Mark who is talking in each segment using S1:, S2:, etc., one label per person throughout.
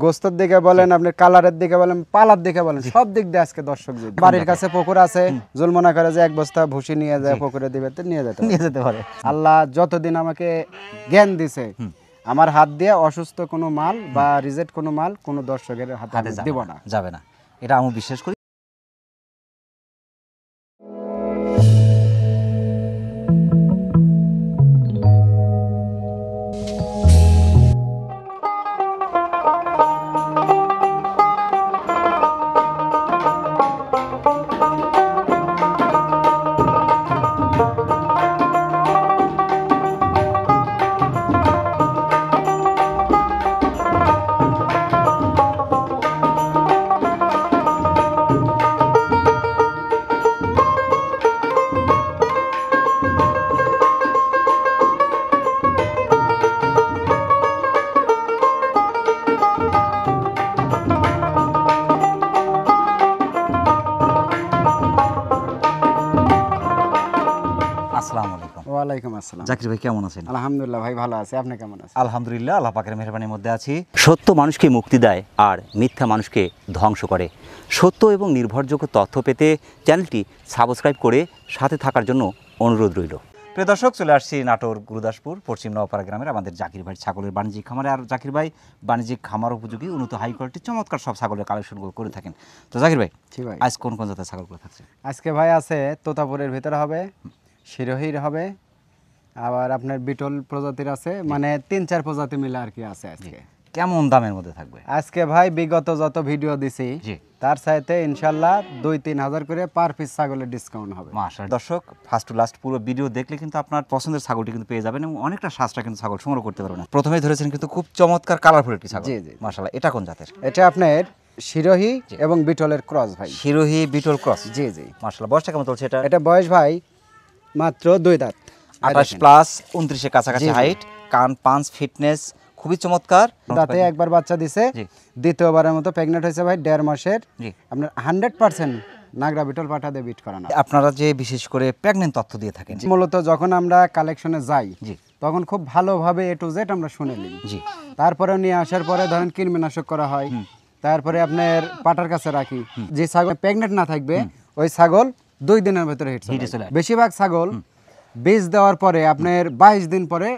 S1: গোস্তের দিকে বলেন, আপনার কালারের দিকে বলেন, পালার দিকে বলেন, সব দিক দিয়ে আজকে দর্শক যদি বাড়ির কাছে পুকুর আছে, জুলমনা করে যে এক বস্তা ভুসি নিয়ে যায় পুকুরে দিবে, নিয়ে যেতে পারে। আল্লাহ যতদিন আমাকে জ্ঞান দিছে, আমার হাত দিয়ে অসুস্থ কোনো মাল বা রিজেক্ট কোনো মাল কোনো দর্শকের হাতে দিব না,
S2: যাবে না, এটা আমি বিশ্বাস করি। জাকির ভাই কেমন আছেন?
S1: আলহামদুলিল্লাহ ভাই ভালো আছে, আপনি কেমন আছেন?
S2: আলহামদুলিল্লাহ, আল্লাহ পাকের মেহেরবানির মধ্যে আছি। সত্য মানুষকে মুক্তি দেয় আর মিথ্যা মানুষকে ধ্বংস করে। সত্য এবং নির্ভরযোগ্য তথ্য পেতে চ্যানেলটি সাবস্ক্রাইব করে সাথে থাকার জন্য অনুরোধ রইল। প্রিয় দর্শক, চলে আসছি নাটোর গুরুদাসপুর পশ্চিম নওপাড়া গ্রামের আমাদের জাকির ভাই ছাগলের বাণিজ্যিক খামারে। আর জাকির ভাই বাণিজ্যিক খামার উপযোগী উন্নত হাই কোয়ালিটির চমৎকার সব ছাগলের কালেকশনগুলো করে থাকেন। তো জাকির ভাই, আজ কোন কোন জাতের ছাগলগুলো থাকছে?
S1: আজকে ভাই আছে তোতাপুরের ভিতরে হবে, শিরোহির হবে, আবার আপনার বিটল প্রজাতির আছে, মানে 3-4 প্রজাতি মিলে আর কি আছে। আজকে
S2: কেমন দামের মধ্যে থাকবে?
S1: আজকে ভাই বিগত যত ভিডিও দিছি তার সাথে ইনশাআল্লাহ 2-3 হাজার করে পার পিস ছাগলের ডিসকাউন্ট হবে।
S2: মাশাআল্লাহ। দর্শক, ফার্স্ট টু লাস্ট পুরো ভিডিও দেখলে কিন্তু আপনার পছন্দের ছাগলটি কিন্তু পেয়ে যাবেন এবং অনেকটা সাজটা কিন্তু ছাগল সংগ্রহ করতে পারবেন। প্রথমেই ধরেছেন কিন্তু খুব চমৎকার কালারফুল একটি ছাগল।
S1: জি জি
S2: মাশাআল্লাহ। এটা কোন জাতের?
S1: এটা আপনার শিরোহি এবং বিটলের ক্রস ভাই।
S2: শিরোহি বিটল ক্রস।
S1: জি জি
S2: মাশাআল্লাহ। বয়সটা কেমন চলছে এটা?
S1: এটা বয়স ভাই মাত্র 2 দাঁত,
S2: 28 প্লাস, 29 এর কাছাকাছি হাইট, কান পাঁচ ফিটনেস খুবই চমৎকার।
S1: দাঁতে একবার বাচ্চা দিছে, দ্বিতীয়বারের মতো প্রেগন্যান্ট হয়েছে ভাই 1.5 মাসের। আপনার 100% নাগরা বিটল পাঠা দিয়ে বিট করানো।
S2: আপনারা যে বিশেষ করে প্রেগন্যান্ট তথ্য দিয়ে থাকেন,
S1: মূলত যখন আমরা কালেকশনে যাই তখন খুব ভালোভাবে A to Z আমরা শুনে নিই। তারপরে নিয়ে আসার পরে ধরেন কৃমিনাশক করা হয়, তারপরে আপনার পাটার কাছে রাখি। যে ছাগল প্রেগন্যান্ট না থাকবে ওই ছাগল 2 দিনের ভিতরে হিট চলে। বেশিরভাগ ছাগল বীজ দেওয়ার পরে আপনার 22 দিন পরে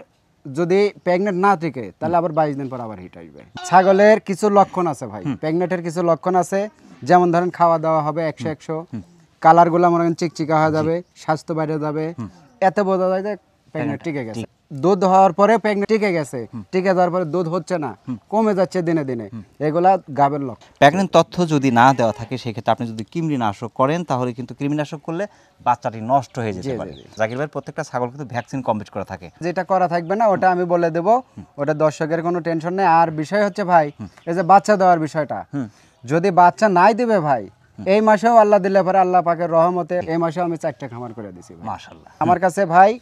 S1: যদি প্রেগন্যান্ট না থাকে তাহলে আবার 22 দিন পর আবার হিট আসবে। ছাগলের কিছু লক্ষণ আছে ভাই, প্রেগন্যান্টের কিছু লক্ষণ আছে, যেমন ধরেন খাওয়া দাওয়া হবে 100-100, কালারগুলো মনে করেন চিকচিকা হয়ে যাবে, স্বাস্থ্য বাইরে যাবে, এতে বোঝা যায় যে প্রেগন্যান্ট টিকে গেছে। দুধ হওয়ার পরে প্রেগন্যান্ট টিকে গেছে, টিকে যাওয়ার পরে দুধ হচ্ছে না, কমে যাচ্ছে দিনে দিনে, এগুলা গাবের লক্ষণ।
S2: প্রেগন্যান্ট তথ্য যদি না দেওয়া থাকে সেক্ষেত্রে আপনি যদি কৃমিনাশক করেন তাহলে কিন্তু কৃমিনাশক করলে বাচ্চাটি নষ্ট হয়ে যেতে পারে। জাকির ভাই, প্রত্যেকটা ছাগল কিন্তু ভ্যাকসিন কমপ্লিট করা থাকে।
S1: যেটা করা থাকবে না ওটা আমি বলে দেব, ওটা দর্শকের কোনো টেনশন নেই। আর বিষয় হচ্ছে ভাই, এই যে বাচ্চা দেওয়ার বিষয়টা, যদি বাচ্চা নাই দিবে ভাই, এই মাসেও আল্লাহ দিলে পরে আল্লাহ পাকের রহমতে এই মাসেও আমি 4টা খামার করে দিছি
S2: মাশাআল্লাহ।
S1: আমার কাছে ভাই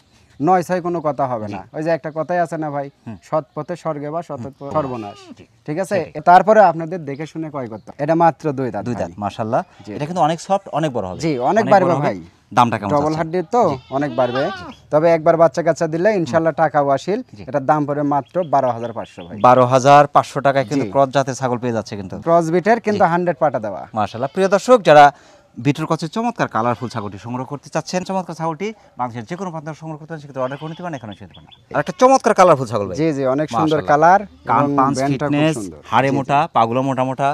S1: 9-6 কোনো কথা হবে না। ওই যে একটা কথাই আছে না ভাই, সৎ পথে স্বর্গে বা সৎ পথে সর্বনাশ। ঠিক আছে, তারপরে আপনাদের দেখে শুনে ক্রয় করতে। এটা মাত্র 2 দাঁত।
S2: 2 দাঁত মাশাআল্লাহ। এটা কিন্তু অনেক সফট, অনেক বড় হবে।
S1: জি, অনেক বাড়বে ভাই।
S2: দামটা কেমন?
S1: ডবল হাড্ডির তো অনেক বাড়বে, তবে একবার বাচ্চা কাচ্চা দিলে ইনশাআল্লাহ টাকা ওয়াসিল। এটার দাম পড়ে মাত্র 12,500 ভাই।
S2: 12,500 টাকায় কিন্তু ক্রস জাতের ছাগল পেয়ে যাচ্ছে, কিন্তু
S1: ক্রস বিটের, কিন্তু 100 পাটা দেওয়া।
S2: মাশাআল্লাহ। প্রিয় দর্শক, যারা বিটুর কাছে চমৎকার কালারফুল ছাগলটি সংগ্রহ করতে চাচ্ছেন, চমৎকার ছাগলটি বাংলাদেশের যে কোনো প্রান্তে সংগ্রহ করতে সেক্ষেত্রে অর্ডার করে নিতে পারেন, এখানে সেটা পারেন। আর একটা চমৎকার কালারফুল ছাগল ভাই।
S1: জি জি, অনেক সুন্দর কালার,
S2: কান পাঁচ ফিটনেস, হাড়ে মোটা, পাগুলো মোটা মোটা,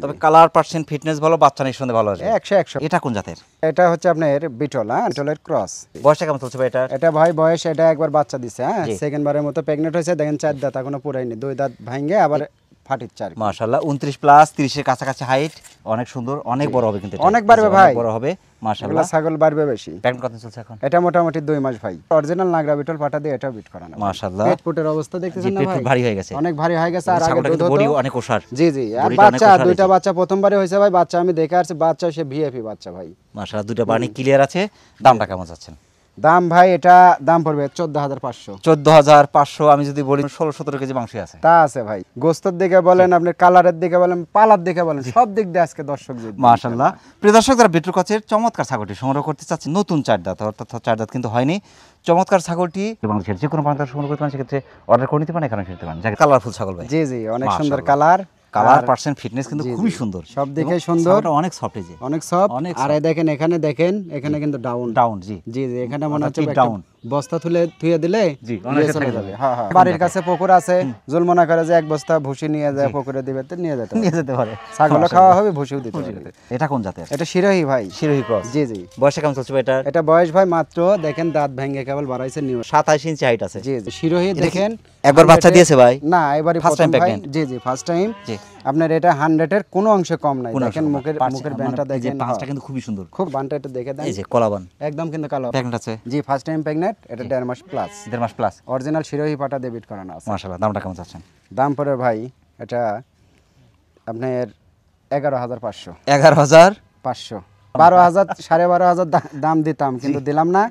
S2: তবে কালার পার্সেন্ট ফিটনেস ভালো, বাচ্চা নিঃসন্দেহে ভালো আছে
S1: 100-100।
S2: এটা কোন জাতের?
S1: এটা হচ্ছে আপনার বিটল, বিটলের ক্রস।
S2: বয়সটা কেমন চলছে ভাই এটা?
S1: এটা ভাই বয়স, এটা একবার বাচ্চা দিছে, সেকেন্ড বারের মতো প্রেগন্যান্ট হয়েছে। দেখেন 4 দাঁত এখনো পুরাইনি, 2 দাঁত ভাঙে আবার ফাটিচ্ছে।
S2: মাশাআল্লাহ। 29 প্লাস, 30 এর কাছাকাছি হাইট, অনেক সুন্দর, অনেক বড় হবে, কিন্তু
S1: অনেক বাড়বে ভাই,
S2: বড় হবে মাশাআল্লাহ।
S1: ছাগল বাড়বে বেশি।
S2: প্রেগন্যান্ট কত চলছে এখন?
S1: এটা মোটামুটি 2 মাস ভাই। অরিজিনাল নাগরা বিটল পাটা দিয়ে এটা বিট করানো
S2: মাশাআল্লাহ।
S1: পেটপুটের অবস্থা দেখতেছেন না ভাই,
S2: পেট ভারী হয়ে গেছে,
S1: অনেক ভারী হয়ে গেছে। আর আগে দুধ
S2: বডি
S1: হতো
S2: অনেক ওসার।
S1: জি জি, আর বাচ্চা 2টা বাচ্চা প্রথমবারে হয়েছে ভাই। বাচ্চা আমি দেখে আসছি, বাচ্চা সে ভিআইপি বাচ্চা ভাই
S2: মাশাআল্লাহ। 2টা বাণী ক্লিয়ার আছে। দামটা কেমন যাচ্ছেন?
S1: দাম ভাই এটা দাম পড়বে 14,500।
S2: 14,500। আমি যদি বলি 16-17 কেজি মাংস আছে,
S1: তা আছে ভাই। গোস্তের দিকে বলেন, আপনার কালারের দিকে বলেন, পালার দিকে বলেন, সব দিক দিয়ে আজকে দর্শক জিতবে
S2: মাশাআল্লাহ। প্রিয় দর্শক, যারা বিটুর কাছের চমৎকার ছাগলটি সংগ্রহ করতে চাচ্ছে, নতুন 4 দাঁত, অর্থাৎ 4 দাঁত কিন্তু হয়নি, চমৎকার ছাগলটি বাংলাদেশের যে কোনো প্রান্ত সংগ্রহ করতে পারেন, সেক্ষেত্রে অর্ডার করে নিতে পারেন, এখানে নিতে পারেন। কালারফুল ছাগল ভাই।
S1: জি জি, অনেক সুন্দর কালার,
S2: কালার পার্সেন্ট ফিটনেস কিন্তু খুবই সুন্দর,
S1: সব দিকে সুন্দর,
S2: অনেক সফট, এই যে
S1: অনেক সফট। আর এই দেখেন এখানে কিন্তু ডাউন
S2: জি
S1: জি জি, এখানে মনে হচ্ছে
S2: ডাউন
S1: বস্তা থুয়ে দিলে
S2: জি
S1: অনেকে চলে যাবে। হ্যাঁ হ্যাঁ, বাড়ির কাছে পুকুর আছে, জল মনে করে যে এক বস্তা ভুসি নিয়ে যায় পুকুরে দিবে, তো নিয়ে যেতে
S2: পারে,
S1: ছাগলও খাওয়া হবে, ভুসিও দিতে হবে।
S2: এটা কোন জাতের?
S1: এটা শিরোহী ভাই,
S2: শিরোহী ক্রস।
S1: জি জি।
S2: বয়সে কেমন চলছে ভাই এটা?
S1: এটা বয়স ভাই মাত্র দেখেন দাঁত ভেঙে কেবল বাড়াইছে, নিউ
S2: 27 ইঞ্চি হাইট আছে।
S1: জি জি। শিরোহী দেখেন
S2: একবার বাচ্চা দিয়েছে ভাই?
S1: না, এবারই
S2: ফার্স্ট টাইম প্রেগন্যান্ট।
S1: জি জি, ফার্স্ট টাইম।
S2: জি,
S1: আপনার এটা 100 এর কোনো অংশে কম নাই। দেখেন মুখের ব্যান্ডটা দেখেন,
S2: পাঁচটা কিন্তু খুবই সুন্দর,
S1: খুব বানটা একটু দেখে দেন,
S2: এই যে কলাবান
S1: একদম কিন্তু কালো।
S2: প্রেগন্যান্ট আছে?
S1: জি, ফার্স্ট টাইম প্রেগন্যান্ট। এটা 1.5 মাস প্লাস,
S2: 1.5 মাস প্লাস।
S1: অরিজিনাল শিরোহী পাটা ডেবিট করানো আছে।
S2: মাশাআল্লাহ। দামটা কেমন চাচ্ছেন?
S1: দাম পড়ে ভাই এটা আপনার 11,500।
S2: 11,500?
S1: 12,000 12,500 দাম দিতাম, কিন্তু দিলাম না,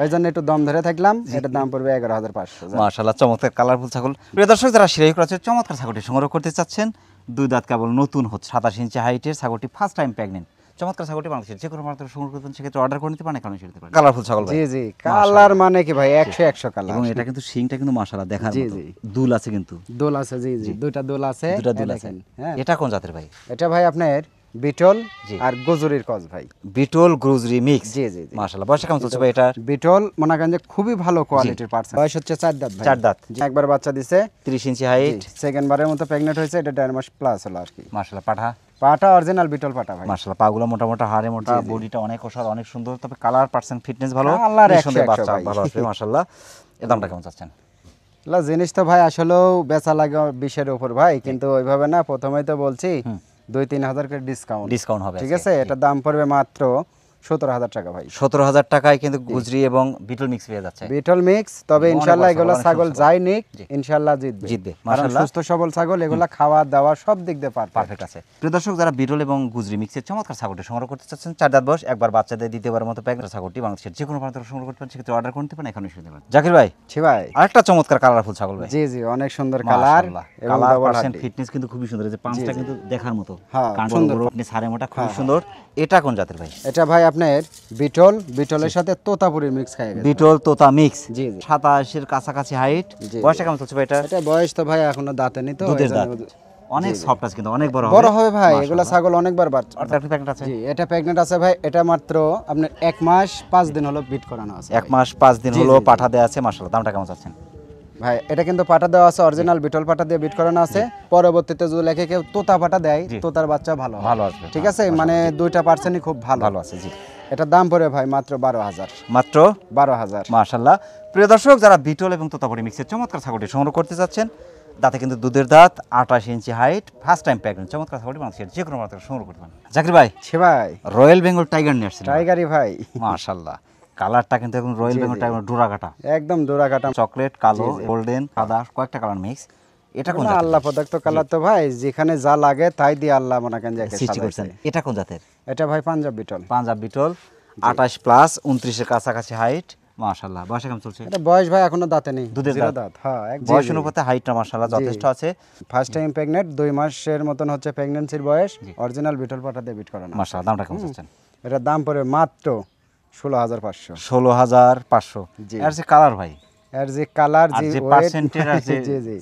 S1: ওই জন্য একটু দম ধরে থাকলাম। এটা দাম পড়বে 11,500।
S2: মাশাআল্লাহ, চমৎকার কালারফুল ছাগল। প্রিয় দর্শক, যারা শিরোহী ক্রসের চমৎকার ছাগলটি সংগ্রহ করতে চাচ্ছেন, দুই দাঁত কেবল নতুন হচ্ছে, 27 ইঞ্চি হাইটের ছাগলটি, ফার্স্ট টাইম প্রেগন্যান্ট, চমৎকার ছাগলটি বাংলাদেশের যে কোনো প্রান্ত থেকে সংগ্রহ করতে, সেক্ষেত্রে অর্ডার করে নিতে পারেন, এখানে নিতে পারেন। কালারফুল ছাগল ভাই।
S1: জি জি, কালার মানে কি ভাই 100 কালার।
S2: এবং এটা কিন্তু শিংটা কিন্তু মাশাআল্লাহ দেখার
S1: জি
S2: মতো,
S1: জি।
S2: দুল আছে কিন্তু,
S1: দোল আছে। জি জি, দুইটা দোল আছে,
S2: দুটো দুল আছে।
S1: দেখেন। হ্যাঁ,
S2: এটা কোন জাতের ভাই?
S1: এটা ভাই আপনার বিটল আর গজুরির ক্রস ভাই।
S2: বিটল গ্রুজরি মিক্স।
S1: জি জি জি।
S2: মাশাআল্লাহ। বয়স কেমন চলছে ভাই এটার?
S1: বিটল মনে করেন যে খুবই ভালো কোয়ালিটির পার্সেন্ট। বয়স হচ্ছে 4 দাঁত ভাই।
S2: 4 দাঁত।
S1: জি, একবার বাচ্চা দিছে,
S2: 30 ইঞ্চি হাইট,
S1: সেকেন্ড বারের মতো প্রেগন্যান্ট হয়েছে। এটা 1.5 মাস প্লাস হলো আর কি।
S2: মাশাআল্লাহ। পাঠা?
S1: পাটা অরিজিনাল বিটল পাটা ভাই।
S2: মাশাআল্লাহ, পাগুলো মোটা মোটা, হাড়ে মোটা, বডিটা অনেক ওষাদ, অনেক সুন্দর, তবে কালার পার্সেন্ট ফিটনেস ভালো,
S1: কালার
S2: নিঃসন্দেহে
S1: 100
S2: বাচ্চা
S1: ভাই।
S2: ভালো আসবে মাশাআল্লাহ। এর দামটা কেমন চাচ্ছেন?
S1: জিনিস তো ভাই আসলেও বেচা লাগে 20-এর উপর ভাই, কিন্তু ওইভাবে না, প্রথমেই তো বলছি 2-3 হাজার করে ডিসকাউন্ট
S2: হবে
S1: ঠিক আছে। এটা দাম পড়বে মাত্র 17,000 টাকা ভাই।
S2: 17,000 টাকায় কিন্তু গুজরি এবং বিটল মিক্স পেয়ে যাচ্ছে।
S1: বিটল মিক্স, তবে ইনশাআল্লাহ এগুলা ছাগল যাই নিক ইনশাআল্লাহ জিতবে।
S2: মাশাআল্লাহ,
S1: সুস্থ সবল ছাগল, এগুলা খাওয়া দাওয়া সব দিক দিয়ে
S2: পারফেক্ট আছে। প্রিয় দর্শক, যারা বিটল এবং গুজরি মিক্সের চমৎকার ছাগলটি সংগ্রহ করতে চাচ্ছেন, 4 দাঁত বয়স, একবার বাচ্চা দিয়ে দ্বিতীয়বার মতো প্রেগন্যান্ট ছাগলটি বাংলাদেশের যে কোনো প্রান্ত থেকে সংগ্রহ করতে পারেন, সেক্ষেত্রে অর্ডার করতে পারেন, এখানে এসে দেবেন। জাকির ভাই,
S1: ছি ভাই,
S2: আরেকটা চমৎকার কালারফুল ছাগল ভাই।
S1: জি জি, অনেক সুন্দর কালার এবং
S2: কালার
S1: ডাবল
S2: পার্সেন্ট
S1: হাড্ডি।
S2: ফিটনেস কিন্তু খুবই সুন্দর, এই যে পাঁচটা কিন্তু দেখার মতো,
S1: হ্যাঁ,
S2: কান
S1: সুন্দর,
S2: বড়, আপনি সারে মোটা, খুব সুন্দর। এটা কোন জাতের ভাই?
S1: এটা ভাই আপনার বিটলের সাথে তোতাপুরি মিক্স খায় গেছে।
S2: বিটল তোতা মিক্স।
S1: জি জি।
S2: 27 এর কাছাকাছি হাইট। বয়সটা কেমন চলছে ভাই এটা?
S1: এটা বয়স তো ভাই এখনো দাঁতে নি, তো
S2: দুধের দাঁত, অনেক সফট আছে কিন্তু, অনেক
S1: বড় হবে ভাই। এগুলা ছাগল অনেকবার বাচ্চা।
S2: প্রেগন্যান্ট আছে?
S1: জি, এটা প্রেগন্যান্ট আছে ভাই। এটা মাত্র আপনার 1 মাস 5 দিন হলো বিট করানো আছে।
S2: 1 মাস 5 দিন হলো পাঠা দেয়া আছে মাশাআল্লাহ। দামটা কেমন চাচ্ছেন
S1: ভাই? এটা কিন্তু পাটা দেওয়া আছে, অরিজিনাল বিটল পাটা দিয়ে বিট করানো আছে। পরবর্তীতে যদি লেখে কেউ তোতা পাটা দেয়, তোতার বাচ্চা ভালো
S2: আসবে,
S1: ঠিক আছে। মানে দুইটা পার্সেন্টই খুব ভালো
S2: আছে। জি,
S1: এটার দাম পড়ে ভাই মাত্র 12,000।
S2: মাত্র
S1: 12,000
S2: মাশাআল্লাহ। প্রিয় দর্শক, যারা বিটল এবং তোতাপুরি মিক্সের চমৎকার ছাগলটি সংগ্রহ করতে যাচ্ছেন, দাঁতে কিন্তু দুধের দাঁত, 28 ইঞ্চি হাইট, ফার্স্ট টাইম প্রেগন্যান্ট, চমৎকার ছাগলটি বাংলাদেশের যে কোনো প্রান্ত থেকে সংগ্রহ করতে পারেন। জাকির ভাই,
S1: ছি ভাই,
S2: রয়্যাল বেঙ্গল টাইগার নিয়ে আসছেন?
S1: টাইগারই ভাই,
S2: মাশাআল্লাহ। কালারটা কিন্তু একদম রয়্যাল বেঙ্গল টাইগার, ডোরা কাটা,
S1: একদম ডোরা কাটা,
S2: চকলেট, কালো, গোল্ডেন, সাদা, কয়েকটা কালার মিক্স। এটা কোন জাতের?
S1: আল্লাহ প্রদত্ত কালার তো ভাই, যেখানে যা লাগে তাই দিয়ে আল্লাহ মনে করেন যে
S2: সৃষ্টি করছেন। এটা কোন জাতের?
S1: এটা ভাই পাঞ্জাব বিটল।
S2: পাঞ্জাব বিটল, 28 প্লাস, 29 এর কাছাকাছি হাইট, মাশাআল্লাহ। বয়স কেমন চলছে?
S1: এটা বয়স ভাই এখনো দাঁতে নেই,
S2: দুধের
S1: জিরো
S2: দাঁত।
S1: দাঁত। হ্যাঁ,
S2: বয়স অনুপাতে হাইটটা মাশাআল্লাহ যথেষ্ট আছে।
S1: ফার্স্ট টাইম প্রেগন্যান্ট, 2 মাসের মতন হচ্ছে প্রেগন্যান্সির বয়স। অরিজিনাল বিটল পাটা দিয়ে বিট করানো।
S2: মাশাআল্লাহ। দামটা কেমন চাচ্ছেন?
S1: এটার দাম পড়ে মাত্র 16,500।
S2: 16,500। এর যে কালার ভাই,
S1: এর যে কালার,
S2: আর যে পার্সেন্টের, আর যে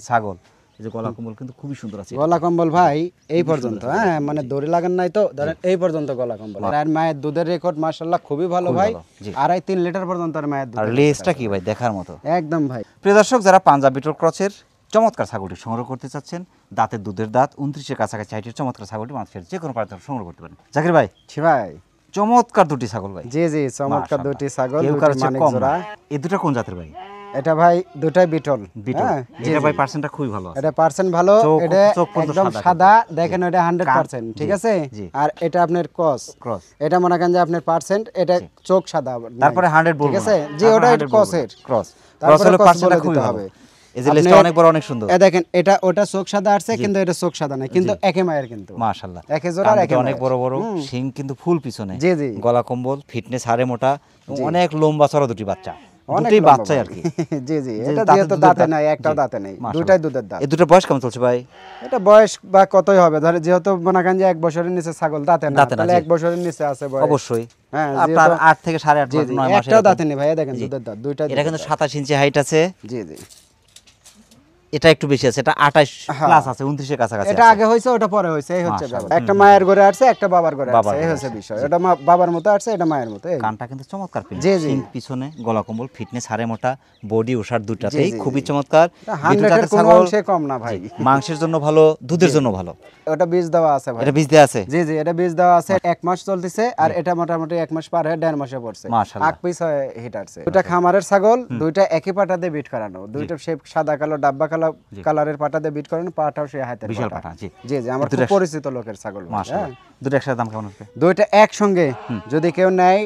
S2: ছাগল, এই যে গলা কম্বল কিন্তু খুবই সুন্দর আছে।
S1: গলা কম্বল ভাই এই পর্যন্ত, হ্যাঁ মানে দড়ি লাগান নাই তো, ধরেন এই পর্যন্ত গলা কম্বল। আর মায়ের দুধের রেকর্ড মাশাআল্লাহ খুবই ভালো ভাই, 2.5-3 লিটার পর্যন্ত আর মায়ের দুধ।
S2: আর লেজটা কি ভাই দেখার মতো
S1: একদম ভাই।
S2: প্রিয় দর্শক, যারা পাঞ্জাব বিটল ক্রসের চমৎকার ছাগলটি সংগ্রহ করতে চাচ্ছেন, দাঁতের দুধের দাঁত, 29 এর কাছাকাছি হাইটের চমৎকার ছাগলটি মানুষের যে কোনো প্রান্ত থেকে সংগ্রহ করতে পারেন। জাকির ভাই,
S1: ছি ভাই,
S2: চমৎকার দুটি ছাগল ভাই।
S1: জি জি, চমৎকার দুটি ছাগল,
S2: কেউ
S1: দুটি
S2: কারো চেয়ে
S1: মানিক
S2: কম
S1: জোড়া।
S2: না। এই দুটো কোন জাতের ভাই?
S1: এটা ভাই দুটাই বিটল। হ্যাঁ,
S2: এটা ভাই পার্সেন্টটা খুবই ভালো আছে।
S1: এটা পার্সেন্ট ভালো, এটা একদম সাদা, দেখেন এটা 100%, ঠিক আছে। আর এটা আপনার ক্রস, এটা মনে করেন যে আপনার পার্সেন্ট, এটা চোখ সাদা,
S2: তারপরে 100 বলবো,
S1: ঠিক আছে। জি, ওটা ক্রসের
S2: ক্রস,
S1: তারপরে
S2: হলো পার্সেন্টটা খুবই
S1: দিতে
S2: ভালো।
S1: হবে।
S2: এই যে লেজটা অনেক বড়, অনেক সুন্দর।
S1: এই দেখেন, এটা ওটা চোখ সাদা আছে, কিন্তু এটা চোখ সাদা নাই, কিন্তু একে মায়ের, কিন্তু
S2: মাশাআল্লাহ
S1: একে জোড়া, একে
S2: অনেক বড় বড় শিং, কিন্তু ফুল পিছনে,
S1: জি জি,
S2: গলা কম্বল, ফিটনেস হাড়ে মোটা, অনেক লম্বা চড়া দুটি বাচ্চা,
S1: দুটোই
S2: বাচ্চাই আর কি।
S1: জি জি, এটা যেহেতু দাঁতে নাই, একটাও দাঁতে নেই, দুটাই দুধের দাঁত।
S2: এই দুটো বয়স কেমন চলছে ভাই?
S1: এটা বয়স বা কতই হবে, ধরে যেহেতু মনে করেন যে 1 বছরের নিচে ছাগল দাঁতে না, তাহলে 1 বছরের নিচে আছে বয়স
S2: অবশ্যই।
S1: হ্যাঁ,
S2: আপনার 8 থেকে 8.5 9 মাস।
S1: একটাও দাঁতে নেই ভাই, দেখেন দুধের দাঁত, দুইটা।
S2: এটা কিন্তু 27 ইঞ্চি হাইট আছে।
S1: জি জি,
S2: এটা একটু বেশি আছে, এটা 28
S1: হ্যাঁ।
S2: প্লাস আছে, 29 এর কাছাকাছি
S1: এটা
S2: আছে।
S1: আগে হয়েছে ওটা পরে হয়েছে, এই হচ্ছে
S2: মাশাআল্লাহ।
S1: ব্যাপার। একটা মায়ের ঘরে আসছে, একটা বাবার ঘরে
S2: বাবার
S1: আসছে, এই
S2: ঘরে
S1: হচ্ছে
S2: আসছে।
S1: বিষয়। এটা বাবার মতো আসছে, এটা মায়ের মতো। এই
S2: কানটা কিন্তু চমৎকার পেন,
S1: জি, জি।
S2: সিং পিছনে, গলা কম্বল, ফিটনেস হাড়ে মোটা, বডি ওষার দুটাতেই
S1: জি, জি,
S2: খুবই
S1: জি।
S2: চমৎকার।
S1: 100
S2: বিটল
S1: এর
S2: জাতের
S1: কোনো
S2: ছাগল
S1: অংশে কম না ভাই।
S2: মাংসের জন্য ভালো, দুধের জন্য ভালো।
S1: ওটা বীজ দেওয়া আছে ভাই।
S2: এটা বীজ দেয়া আছে?
S1: জি জি, এটা বীজ দেওয়া আছে, 1 মাস চলতেছে, আর এটা মোটামুটি 1 মাস পার হয়ে 1.5 মাসে পড়ছে।
S2: মাশাআল্লাহ।
S1: 8 পিস হিট আসছে। দুইটা খামারের ছাগল, দুইটা একই পাটা দিয়ে বিট করানো, দুইটা শেপ সাদা কালো ডাব্বা কালো কালারের পাটা দিয়ে বিট করানো, পাটাও সেই হাতের
S2: বিশাল
S1: পাটা।
S2: পাঠা, জি।
S1: জি জি, আমার খুব পরিচিত লোকের ছাগল ভাই,
S2: মাশাআল্লাহ।
S1: হ্যাঁ।
S2: দুটো একসাথে দাম কেমন আসবে?
S1: দুইটা একসঙ্গে যদি কেউ নেয়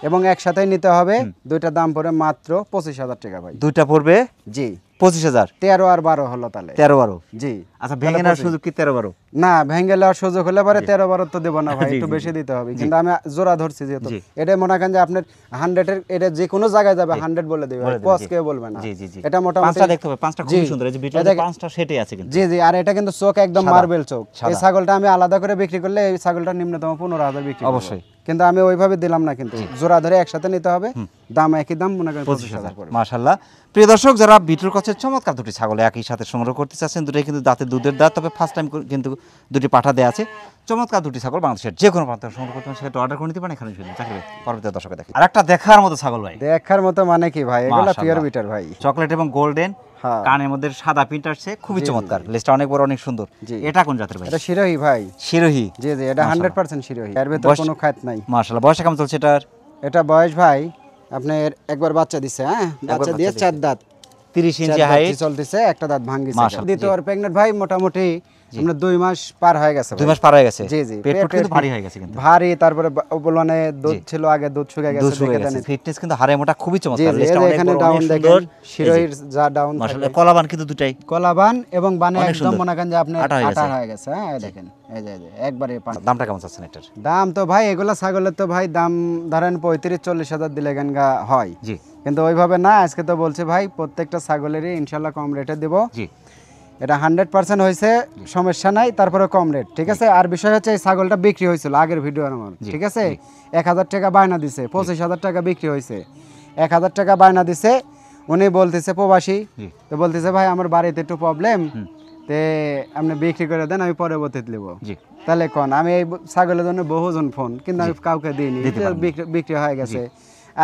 S1: এবং একসাথেই নিতে হবে, দুইটা দাম পড়ে মাত্র 25,000 টাকা ভাই।
S2: দুইটা পড়বে
S1: জি
S2: 25,000।
S1: 13 আর 12 হলো তাহলে।
S2: 13-12।
S1: জি
S2: আচ্ছা, ভেঙে নেওয়ার সুযোগ কি 13-12?
S1: না, ভেঙে নেওয়ার সুযোগ হলে পরে 13-12 তো দেবো না ভাই,
S2: জি,
S1: একটু
S2: জি,
S1: বেশি
S2: জি।
S1: দিতে হবে। কিন্তু আমি জোড়া ধরছি যেহেতু,
S2: জি।
S1: এটা মনে করেন যে আপনার 100 এর, এটা যে কোনো জায়গায় যাবে 100 বলে দিবে,
S2: বলে দিবে,
S1: কস
S2: জি।
S1: কেউ বলবে না।
S2: জি, জি, জি।
S1: এটা মোটামুটি
S2: পাঁচটা দেখতে হবে, পাঁচটা খুবই
S1: জি।
S2: সুন্দর, এই যে
S1: এই
S2: বিটলের
S1: দেখেন-
S2: পাঁচটা সেটে আছে কিন্তু।
S1: জি জি, আর এটা কিন্তু চোখ একদম
S2: সাদা।
S1: মার্বেল চোখ।
S2: সাদা।
S1: এই ছাগলটা আমি আলাদা করে বিক্রি করলে এই ছাগলটা নিম্নতম 15,000 বিক্রি করব।
S2: অবশ্যই।
S1: কিন্তু আমি ওইভাবে দিলাম না, কিন্তু জোড়া ধরে একসাথে নিতে হবে, দাম একই দাম, মনে করেন 25,000 পড়বে।
S2: মাশাআল্লাহ। প্রিয় দর্শক, যারা বিটল ক্রসের চমৎকার দুটি ছাগল একই সাথে সংগ্রহ করতে চাচ্ছেন, দুটোই কিন্তু দাঁতে দুধের দাঁত, তবে ফার্স্ট টাইম কিন্তু দুটি পাঠা দেওয়া আছে। চমৎকার দুটি ছাগল বাংলাদেশের যে কোনো প্রান্ত থেকে সংগ্রহ করতে পারেন, সেটা অর্ডার করে নিতে পারেন। এখানে শুনুন চাকরি পরবর্তী দর্শকে দেখেন আর একটা দেখার মতো ছাগল ভাই,
S1: দেখার মতো মানে কি ভাই, এগুলা
S2: মাশাআল্লাহ।
S1: পিওর বিটার ভাই।
S2: চকলেট এবং গোল্ডেন,
S1: হ্যাঁ।
S2: কানের মধ্যে সাদা প্রিন্ট আসছে, খুবই চমৎকার, লেজটা অনেক বড়, অনেক সুন্দর।
S1: জি।
S2: এটা কোন জাতের ভাই?
S1: এটা শিরোহী ভাই।
S2: শিরোহী।
S1: জি জি, এটা 100% শিরোহী, এর ভিতর
S2: বয়স-
S1: কোনো খাত নাই।
S2: মাশাআল্লাহ। বয়স কেমন চলছে এটার?
S1: এটা বয়স ভাই আপনার একবার বাচ্চা দিছে, হ্যাঁ বাচ্চা দিয়ে
S2: বাচ্চা
S1: 4 দাঁত,
S2: 30
S1: 4
S2: ইঞ্চি
S1: দাঁত
S2: হাইট,
S1: চলতেছে, একটা দাঁত ভাঙিছে।
S2: মাশাআল্লাহ,
S1: দ্বিতীয়বার প্রেগন্যান্ট ভাই, মোটামুটি আমরা 2 মাস পার হয়ে গেছে
S2: 2
S1: ভাই।
S2: মাস পার হয়ে গেছে।
S1: জি জি,
S2: পেট
S1: পেটের-
S2: কিন্তু ভারী হয়ে গেছে কিন্তু।
S1: ভারী, তারপরে বলনে দুধ ছিল, আগে দুধ শুকিয়ে
S2: দুধ
S1: গেছে,
S2: শুকিয়ে
S1: দেখে
S2: গেছে,
S1: দেন।
S2: ফিটনেস কিন্তু হাড়ে মোটা, খুবই
S1: জি
S2: চমৎকার,
S1: জি,
S2: লেজটা
S1: এই যে
S2: অনেক
S1: এখানে
S2: বড়,
S1: ডাউন
S2: অনেক
S1: দেখেন,
S2: সুন্দর।
S1: শিরোহির যা ডাউন
S2: মাশাআল্লাহ, কলাবান কিন্তু দুটাই
S1: কলাবান এবং বানে
S2: অনেক
S1: একদম
S2: সুন্দর।
S1: মনে করেন যে আপনার
S2: আটা হয়ে গেছে।
S1: আটা হয়ে গেছে। হ্যাঁ এই দেখেন, এই যে একবারে পান।
S2: দামটা কেমন চাচ্ছেন এটার?
S1: দাম তো ভাই এগুলা ছাগলের তো ভাই দাম ধরেন 35-40 হাজার দিলে গানগা হয়,
S2: জি
S1: কিন্তু ওইভাবে না। আজকে তো বলছে ভাই প্রত্যেকটা ছাগলেরই ইনশাল্লাহ কম রেটে দেব।
S2: জি
S1: এটা 100% হয়েছে, সমস্যা নাই, তারপরে কম রেট, ঠিক আছে। আর বিষয় হচ্ছে এই ছাগলটা বিক্রি হয়েছিল আগের ভিডিও আমার, ঠিক আছে। 1,000 টাকা বায়না দিছে, 25,000 টাকা বিক্রি হয়েছে। 1,000 টাকা বায়না দিছে, উনি বলতেছে প্রবাসী,
S2: জি।
S1: তো বলতেছে ভাই আমার বাড়িতে একটু প্রবলেম, তে আপনি বিক্রি করে দেন, আমি পরবর্তীতে নেব।
S2: জি
S1: তাহলে কোন আমি এই ছাগলের জন্য বহুজন ফোন, কিন্তু আমি কাউকে দিইনি,
S2: দিতে পারেননি।
S1: বিক্রি হয়ে গেছে।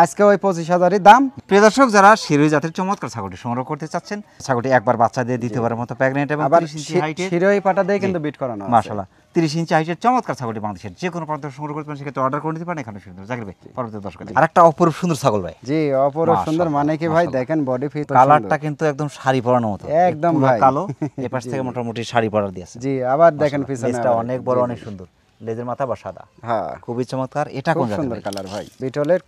S1: আজকে ওই 25,000-ই দাম।
S2: প্রিয় দর্শক, যারা শিরোহী জাতের চমৎকার ছাগলটি সংগ্রহ করতে চাচ্ছেন, ছাগলটি একবার বাচ্চা দিয়ে দ্বিতীয়বারের মতো প্রেগনেন্ট এবং
S1: আবার
S2: 30 ইঞ্চি হাইটের,
S1: শিরোহী পাটা দিয়ে কিন্তু বিট করানো আছে।
S2: মাশাআল্লাহ 30 ইঞ্চি হাইটের চমৎকার ছাগলটি বাংলাদেশের যে কোনো প্রান্ত থেকে সংগ্রহ করতে পারেন, সেক্ষেত্রে অর্ডার করে নিতে পারেন। এখানে সুন্দর জাকির ভাই পরবর্তী দর্শকে আর একটা অপরূপ সুন্দর ছাগল ভাই,
S1: জি অপরূপ সুন্দর মানে কি ভাই,
S2: মাশাআল্লাহ।
S1: দেখেন বডি ফিট,
S2: কালারটা কিন্তু একদম শাড়ি পরানোর মতো,
S1: একদম
S2: পুরো
S1: ভাই।
S2: কালো, এপাশ থেকে মোটামুটি শাড়ি পরার দিয়েছে।
S1: জি আবার দেখেন পিছনে
S2: লেজটা
S1: আবার।
S2: অনেক বড়,
S1: জি,
S2: অনেক সুন্দর, লেজের মাথা বা সাদা,
S1: হ্যাঁ
S2: খুবই চমৎকার। এটা
S1: খুব
S2: কোন জাতের
S1: সুন্দর
S2: ভাই?
S1: কালার ভাই, বিটলের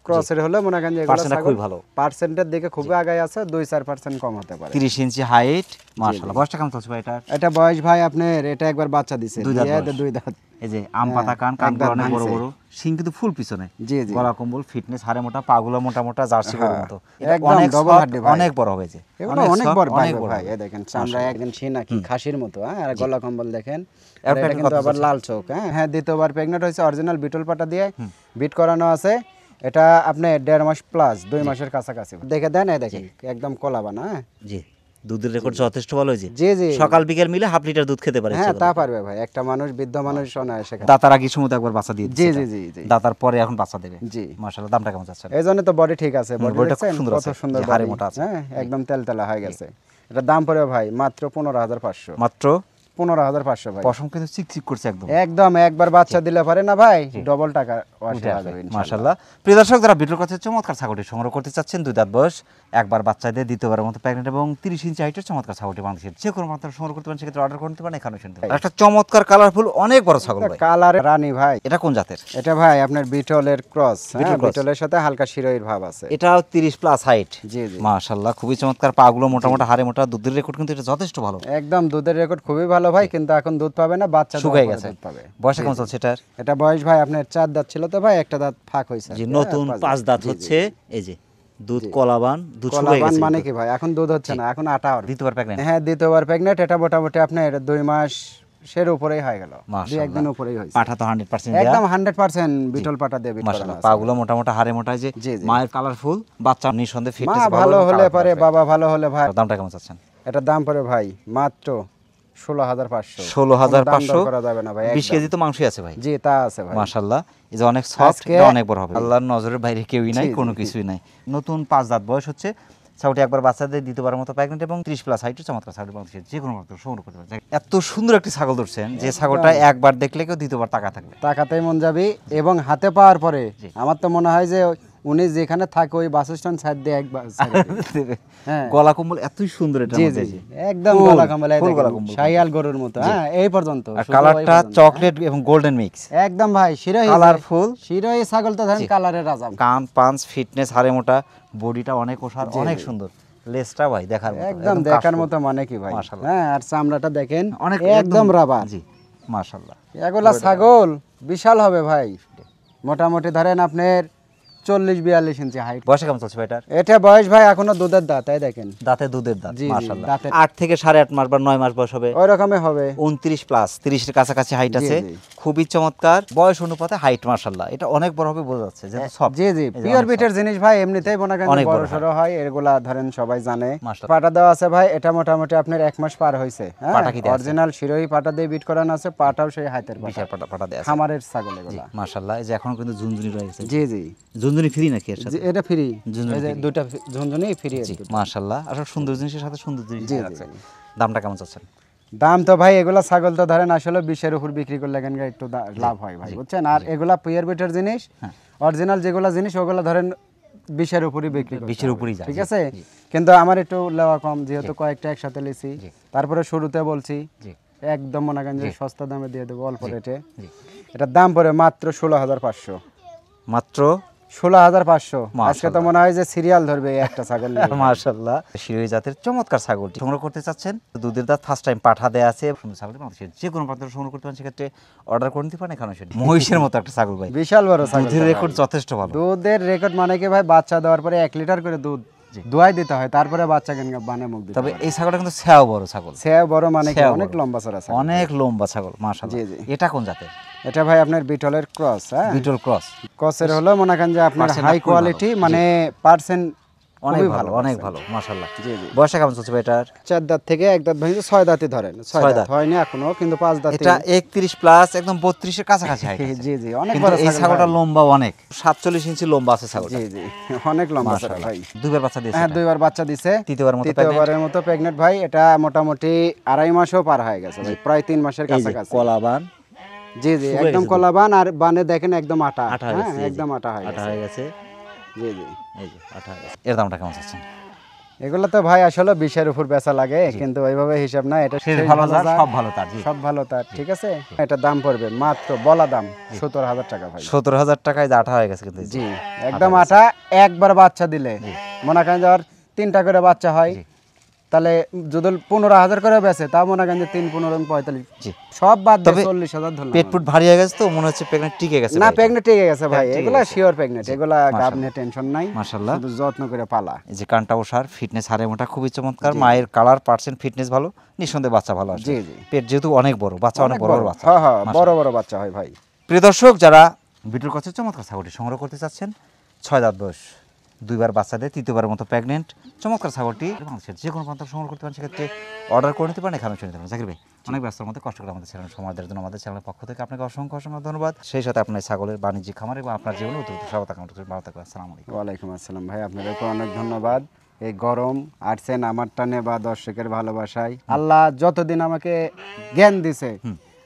S1: ক্রসের হলে মনে করেন যে এগুলো
S2: পার্সেন্টটা
S1: ছাগল
S2: খুবই ভালো।
S1: পার্সেন্টের দিকে খুবই আগায় আছে, 2-4% কম হতে পারে।
S2: 30 ইঞ্চি হাইট, মাশাআল্লাহ। বয়সটা কেমন চলছে ভাই এটার?
S1: এটা বয়স ভাই আপনার, এটা একবার বাচ্চা দিছে,
S2: 2 দাঁত
S1: দিয়ে
S2: বয়স।
S1: 2 দাঁত।
S2: এই যে আম পাতা কান,
S1: এক
S2: কানগুলো
S1: দাঁত
S2: অনেক বড়
S1: ভাঙছে।
S2: বড়, শিং কিন্তু ফুল পিছনে,
S1: জি জি,
S2: গলা কম্বল, ফিটনেস হাড়ে মোটা, পাগুলো মোটা মোটা, জার্সি গরুর
S1: হ্যাঁ,
S2: মতো। এটা
S1: একদম
S2: অনেক
S1: double
S2: soft,
S1: হাড্ডি ভাই।
S2: অনেক বড় হবে যে,
S1: এগুলো অনেক
S2: soft,
S1: বড়
S2: অনেক বড়
S1: ভাই।
S2: হবে।
S1: এই দেখেন চামড়া একদম ছিনা কি খাসির মতো, হ্যাঁ। আর গলা কম্বল দেখেন, আর
S2: এর
S1: এটা
S2: প্যাকেট
S1: কিন্তু
S2: কত
S1: আবার
S2: চলছে?
S1: লাল চোখ, হ্যাঁ হ্যাঁ। দ্বিতীয়বার প্রেগনেন্ট হয়েছে, অরিজিনাল বিটল পাটা দিয়ে বিট করানো আছে। এটা আপনি 1.5 মাস প্লাস, 2 মাসের কাছাকাছি। দেখে দেন, এই দেখেন একদম কলাবান, হ্যাঁ।
S2: জি, দুধের রেকর্ড যথেষ্ট ভালো হয়েছে।
S1: জি জি,
S2: সকাল বিকেল মিলে হাফ লিটার দুধ খেতে পারে।
S1: হ্যাঁ তা পারবে ভাই, একটা মানুষ, বৃদ্ধ মানুষ অনায়াসে খায়।
S2: দাতার আগে সময় একবার বাচ্চা দিয়ে
S1: জি
S2: দিচ্ছে
S1: জি
S2: এটা।
S1: জি জি,
S2: দাতার পরে এখন বাচ্চা দেবে।
S1: জি।
S2: মাশাআল্লাহ। দামটা কেমন চাচ্ছেন?
S1: এই জন্য তো বডি ঠিক আছে, বডি
S2: বডিটা খুব
S1: দেখছেন
S2: সুন্দর
S1: কত
S2: আছে,
S1: সুন্দর
S2: জি, হাড়ে
S1: body,
S2: মোটা আছে।
S1: হ্যাঁ একদম তেলতেলা হয়ে গেছে। এটা দাম পড়বে ভাই মাত্র 15,500।
S2: মাত্র
S1: 15,500 ভাই।
S2: পশম কিন্তু চিকচিক করছে একদম।
S1: একদম একবার বাচ্চা দিলে পারে না ভাই, ডবল টাকা
S2: উঠে
S1: আসবে
S2: আসবে।
S1: ইনশাআল্লাহ।
S2: মাশাআল্লাহ। প্রিয় দর্শক, যারা বিটল ক্রসের চমৎকার ছাগলটি সংগ্রহ করতে চাচ্ছেন, 2 দাঁত বয়স, একবার বাচ্চা দিয়ে দ্বিতীয়বারের মতো প্রেগনেন্ট এবং 30 ইঞ্চি হাইটের চমৎকার ছাগলটি বাংলাদেশের যে কোনো প্রান্ত থেকে সংগ্রহ করতে পারেন, সেক্ষেত্রে অর্ডার করতে পারেন। এখানে শুনতে পারেন। একটা চমৎকার কালারফুল অনেক বড় ছাগল ভাই,
S1: কালার রানী ভাই।
S2: এটা কোন জাতের?
S1: এটা ভাই আপনার বিটলের ক্রস,
S2: বিটল cross।
S1: বিটলের সাথে হালকা শিরোহির ভাব আছে।
S2: এটাও 30 প্লাস হাইট।
S1: জি জি,
S2: মাশাআল্লাহ, খুবই চমৎকার, পাগুলো মোটা মোটা, হাড়ে মোটা, দুধের রেকর্ড কিন্তু এটা যথেষ্ট ভালো।
S1: একদম দুধের রেকর্ড খুবই ভালো ভাই, কিন্তু এখন দুধ পাবে না, বাচ্চা দেওয়ার
S2: শুকিয়ে
S1: পরে
S2: গেছে।
S1: দুধ পাবে।
S2: বয়স কেমন চলছে এটার?
S1: এটা বয়স ভাই আপনার 4 দাঁত ছিল তো ভাই, একটা দাঁত ফাঁক হয়েছে।
S2: যে নতুন 5 দাঁত হচ্ছে, এই যে দুধ কলাবান, দুধ শুকিয়ে
S1: কলাবান
S2: গেছে
S1: মানে
S2: কিন্তু।
S1: কি ভাই, এখন দুধ হচ্ছে না, এখন আটা হবে।
S2: দ্বিতীয়বার প্রেগনেন্ট।
S1: হ্যাঁ দ্বিতীয়বার প্রেগনেন্ট। এটা মোটামুটি আপনার 2 মাস সের উপরেই হয়ে গেল, 2-1 দিন উপরেই হয়েছে।
S2: পাঠা তো 100% দেয়া।
S1: একদম 100% বিটল পাটা দিয়ে বিট করানো
S2: মাশাআল্লাহ,
S1: আছে।
S2: পাগুলো মোটা মোটা, হাড়ে মোটা, যে
S1: জি, জি।
S2: মায়ের কালারফুল, বাচ্চা নিঃসন্দেহে
S1: মা
S2: ফিটনেস
S1: ভালো হলে পারে, বাবা ভালো হলে ভাই।
S2: দামটা কেমন চাচ্ছেন?
S1: এটার দাম পড়ে ভাই মাত্র 16,500।
S2: 16,500
S1: করা যাবে না ভাই,
S2: 20 কেজি তো মাংসই আছে ভাই।
S1: জি তা আছে ভাই।
S2: মাশাআল্লাহ, এই যে অনেক সফট,
S1: আজকে-
S2: এটা অনেক বড় হবে। আল্লাহর নজরের বাইরে কেউই নাই,
S1: জি, জি,
S2: কোনো
S1: জি।
S2: কিছুই নাই। নতুন 5 দাঁত বয়স হচ্ছে, ছাগলটি একবার বাচ্চাদের দ্বিতীয়বার মতো প্রেগনেন্ট এবং 30 প্লাস হাইটের চমৎকার ছাগল বাংলাদেশের যে কোনো প্রান্ত সংগ্রহ করতে পারে। এত সুন্দর একটি ছাগল ধরছেন যে ছাগলটা একবার দেখলে কেউ দ্বিতীয়বার তাকা থাকবে।
S1: টাকাতেই মন যাবি, এবং হাতে পাওয়ার পরে
S2: জি।
S1: আমার তো মনে হয় যে উনি যেখানে থাকে ওই বাস স্ট্যান্ড সাইড দিয়ে একবার ছেড়ে দিবে। হ্যাঁ।
S2: গলা কম্বল এতই সুন্দর, এটা
S1: জি
S2: মধ্যে
S1: জি
S2: যে।
S1: একদম
S2: ফুল,
S1: গলা কম্বল,
S2: ফুল গলা কম্বল।
S1: শাইয়াল গরুর মতো। হ্যাঁ এই পর্যন্ত
S2: আর
S1: শুধু ওই
S2: কালারটা
S1: পর্যন্ত।
S2: চকলেট এবং গোল্ডেন মিক্স,
S1: একদম ভাই শিরোই
S2: কালারফুল।
S1: শিরোই ছাগল তো ধরেন
S2: জি।
S1: কালারের রাজা।
S2: কান পাঞ্চ ফিটনেস, হাড়ে মোটা, বডিটা অনেক ওষার, অনেক সুন্দর। লেজটা ভাই দেখার মতো,
S1: একদম দেখার
S2: কাশফুল।
S1: মতো, মানে কি ভাই।
S2: মাশাআল্লাহ।
S1: হ্যাঁ আর চামড়াটা দেখেন
S2: অনেক
S1: একদম রাবার।
S2: জি মাশাআল্লাহ।
S1: এগুলা ছাগল বিশাল হবে ভাই, মোটামুটি ধরেন আপনার 40-42 ইঞ্চি হাইট।
S2: বয়সে কেমন চলছে ভাই এটার?
S1: এটা বয়স ভাই এখনো দুধের দাঁত, তাই দেখেন
S2: দাঁতে দুধের দাঁত,
S1: জি, জি,
S2: মাশাআল্লাহ।
S1: দাঁতের-
S2: 8 থেকে 8.5 মাস বা 9 মাস বয়স হবে।
S1: ওই রকমই হবে।
S2: 29 প্লাস 30 এর কাছাকাছি হাইট
S1: জি,
S2: আছে,
S1: জি।
S2: খুবই চমৎকার। বয়স অনুপাতে হাইট মাশাআল্লাহ, এটা অনেক বড় হবে বোঝা যাচ্ছে, যেহেতু সব।
S1: জি জি পিওর বিটের জিনিস ভাই, এমনিতেই মনে করেন
S2: অনেক
S1: বড়
S2: বড়
S1: সড়ো হয়, এগুলা ধরেন সবাই জানে।
S2: মাশাআল্লাহ।
S1: পাটা দেওয়া আছে ভাই, এটা মোটামুটি আপনার 1 মাস পার হয়েছে। হ্যাঁ
S2: পাটা কি দেয়া আছে?
S1: অরিজিনাল শিরোই পাটা দিয়ে বিট করানো আছে, পাটাও সেই হাতের পাটা,
S2: বিশাল পাটা দেয়া আছে।
S1: খামারের ছাগল এগুলা।
S2: মাশাআল্লাহ, এই যে এখন কিন্তু ঝুনঝুনি রয়েছে।
S1: জি জি
S2: ঝুনঝুনি ফ্রি নাকি এর
S1: জি,
S2: সাথে?
S1: এটা ফ্রি,
S2: ঝুনঝুনি
S1: এই যে
S2: free।
S1: দুইটা ঝুনঝুনি ফ্রি।
S2: জি মাশাআল্লাহ, আসলে সুন্দর জিনিসের সাথে সুন্দর জিনিস
S1: জি,
S2: আছে।
S1: জি।
S2: দামটা কেমন চাচ্ছেন?
S1: দাম তো ভাই এগুলা ছাগল তো ধরেন আসলে 20-এর উপর বিক্রি করলে কেন একটু লাভ হয় ভাই, বুঝছেন। আর এগুলা পিওর বিটের জিনিস,
S2: হ্যাঁ।
S1: অরিজিনাল যেগুলা জিনিস ওগুলা ধরেন 20-এর উপরই বিক্রি করতে
S2: 20-এর
S1: হবে,
S2: উপরই যায়,
S1: ঠিক
S2: জি,
S1: আছে।
S2: জি।
S1: কিন্তু আমার একটু লেওয়া কম, যেহেতু কয়েকটা একসাথে লিছি।
S2: জি।
S1: তারপরে শুরুতে বলছি
S2: জি
S1: একদম মনে করেন যে
S2: জি।
S1: সস্তা দামে দিয়ে দেবো, অল্প রেটে।
S2: জি।
S1: এটার দাম পড়ে মাত্র 16,500।
S2: মাত্র
S1: 16,500। আজকে তো
S2: মাশাআল্লাহ।
S1: মনে হয় যে সিরিয়াল ধরবে এই একটা ছাগল নিয়ে।
S2: মাশাআল্লাহ, শিরোই জাতের চমৎকার ছাগলটি সংগ্রহ করতে চাচ্ছেন, দুধের দাঁত ফার্স্ট টাইম পাঠা দেয়া আছে, সুন্দর ছাগলটি বাংলাদেশের যে কোনো প্রান্ত থেকে সংগ্রহ করতে পারেন, সেক্ষেত্রে অর্ডার করে নিতে পারেন। এখানে সেটি মহিষের মতো একটা ছাগল ভাই,
S1: বিশাল বড় ছাগল।
S2: দুধের রেকর্ড যথেষ্ট ভালো।
S1: দুধের রেকর্ড মানে কি ভাই, বাচ্চা দেওয়ার পরে 1 লিটার করে দুধ দোয়াই দিতে হয়, তারপরে বাচ্চা কেন বানে মুখ দিতে
S2: তবে
S1: হয়।
S2: এই ছাগলটা কিন্তু সেও বড় ছাগল,
S1: সে বড় মানে কি
S2: সেও
S1: অনেক
S2: বড়।
S1: লম্বা চড়া ছাগল।
S2: অনেক লম্বা ছাগল মাশাআল্লাহ।
S1: জি, জি।
S2: এটা কোন জাতের?
S1: এটা ভাই আপনার বিটলের ক্রস। হ্যাঁ
S2: বিটল ক্রস।
S1: ক্রসের হলো মনে করেন যে আপনার
S2: Percent
S1: হাই
S2: খুবই
S1: কোয়ালিটি,
S2: ভালো।
S1: মানে পার্সেন্ট
S2: অনেক
S1: খুবই
S2: ভালো, অনেক
S1: percent।
S2: ভালো মাশাআল্লাহ।
S1: জি জি
S2: বয়সটা কেমন চলছে ভাই এটার?
S1: 4 দাঁত থেকে 1 দাঁত ভেঙে 6 দাঁতই ধরেন, 6
S2: ছয়
S1: দাঁত
S2: দাঁত।
S1: হয়নি এখনো, কিন্তু 5 দাঁত।
S2: এটা 31 প্লাস একদম 32 এর কাছাকাছি হাইট আছে।
S1: জি জি অনেক
S2: কিন্তু
S1: বড়
S2: এই
S1: ছাগল
S2: ছাগলটা
S1: ভাই।
S2: লম্বা অনেক, 47 ইঞ্চি লম্বা আছে ছাগলটা।
S1: জি জি অনেক লম্বা ছাগল
S2: মাশাআল্লাহ।
S1: ভাই।
S2: দুইবার বাচ্চা দিয়েছে
S1: হ্যাঁ
S2: এটা?
S1: 2বার বাচ্চা দিছে,
S2: তৃতীয়বার মতো
S1: তৃতীয়বারের মতো প্রেগনেন্ট ভাই। এটা মোটামুটি 2.5 মাসও পার হয়ে গেছে ভাই, প্রায় 3 মাসের
S2: এই যে
S1: কাছাকাছি।
S2: কলাবান
S1: জি জি
S2: শুকিয়ে
S1: একদম
S2: গেছে
S1: কলাবান, আর বানে দেখেন একদম আটা।
S2: আঠা
S1: হ্যাঁ
S2: হয়ে গেছে,
S1: একদম আটা হয়ে
S2: আঠা
S1: গেছে।
S2: হয়ে গেছে।
S1: জি জি
S2: এই যে আঠা হয়ে গেছে। এর দামটা কেমন চাচ্ছেন?
S1: এগুলো তো ভাই আসলে 20-এর উপর বেচা লাগে, কিন্তু ওইভাবে হিসাব না। এটা
S2: শেষ
S1: শেষ
S2: ভালো
S1: ভালো
S2: যার
S1: যার,
S2: সব ভালো তার। জি
S1: সব ভালো তার, ঠিক আছে। এটা দাম পড়বে মাত্র বলা দাম 17,000 টাকা ভাই।
S2: 17,000 টাকায় যে আঠা হয়ে গেছে কিন্তু এই যে।
S1: জি একদম আটা। একবার বাচ্চা দিলে মনে করেন যার 3টা করে বাচ্চা হয়, তাহলে যদি 15,000 করে বেচে, তা মনে করেন যে 3-15 45,
S2: জি।
S1: সব বাদ দিয়ে
S2: তবে
S1: 40,000 ধরলাম।
S2: পেট পুট ভারী হয়ে গেছে তো মনে হচ্ছে প্রেগনেন্ট টিকে গেছে
S1: না
S2: ভাই এটা।
S1: প্রেগনেন্ট ঠিক গেছে ভাই,
S2: ঠিক
S1: এগুলা
S2: গেছে।
S1: শিওর প্রেগনেন্ট, এগুলা গাব নিয়ে টেনশন নাই,
S2: মাশাআল্লাহ।
S1: শুধু যত্ন করে পালা।
S2: এই যে কানটা ওষার, ফিটনেস হাড়ে মোটা, খুবই চমৎকার। মায়ের কালার পার্সেন্ট ফিটনেস ভালো, নিঃসন্দেহে বাচ্চা ভালো আসবে।
S1: জি, জি।
S2: পেট যেহেতু অনেক বড়, বাচ্চা অনেক বড় বড় বাচ্চা।
S1: হ্যাঁ হ্যাঁ
S2: মাশাআল্লাহ।
S1: বড় বড় বাচ্চা হয় ভাই।
S2: প্রিয় দর্শক, যারা বিটুল কচের চমৎকার ছাগলটি সংগ্রহ করতে চাচ্ছেন, 6 দাঁত বয়স, 2বার বাচ্চা দেয়, 3য়বারের মতো প্রেগনেন্ট, চমৎকার ছাগলটি বাংলাদেশের যে কোনো প্রান্ত সংগ্রহ করতে পারেন, সেক্ষেত্রে অর্ডার করে নিতে পারেন। এখানে শুনে নিতে পারেন। জাকির ভাই, অনেক ব্যস্ততার মধ্যে কষ্ট করে আমাদের চ্যানেল সময় দেওয়ার জন্য আমাদের চ্যানেলের পক্ষ থেকে আপনাকে অসংখ্য অসংখ্য ধন্যবাদ। সেই সাথে আপনার ছাগলের বাণিজ্যিক খামার এবং আপনার জীবনে উত্তর স্বাগত কামনা করছি। ভালো থাকবেন। আসসালামু আলাইকুম।
S1: ওয়ালাইকুম আসসালাম ভাই, আপনাদেরকে অনেক ধন্যবাদ। এই গরম আসছেন আমার টানে বা দর্শকের ভালোবাসায়। আল্লাহ যতদিন আমাকে জ্ঞান দিছে,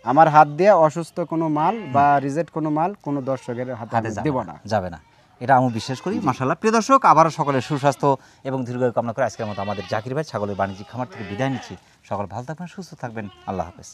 S1: আমার হাত দিয়ে অসুস্থ কোনো মাল বা রিজেক্ট কোনো মাল কোনো দর্শকের হাতে আমি দেব না,
S2: যাবে না, এটা আমি বিশ্বাস করি। মাশাআল্লাহ। প্রিয় দর্শক, আবারও সকলের সুস্বাস্থ্য এবং দীর্ঘায়ু কামনা করে আজকের মতো আমাদের জাকির ভাই ছাগলের বাণিজ্যিক খামার থেকে বিদায় নিচ্ছি। সকল ভালো থাকবেন, সুস্থ থাকবেন। আল্লাহ হাফেজ।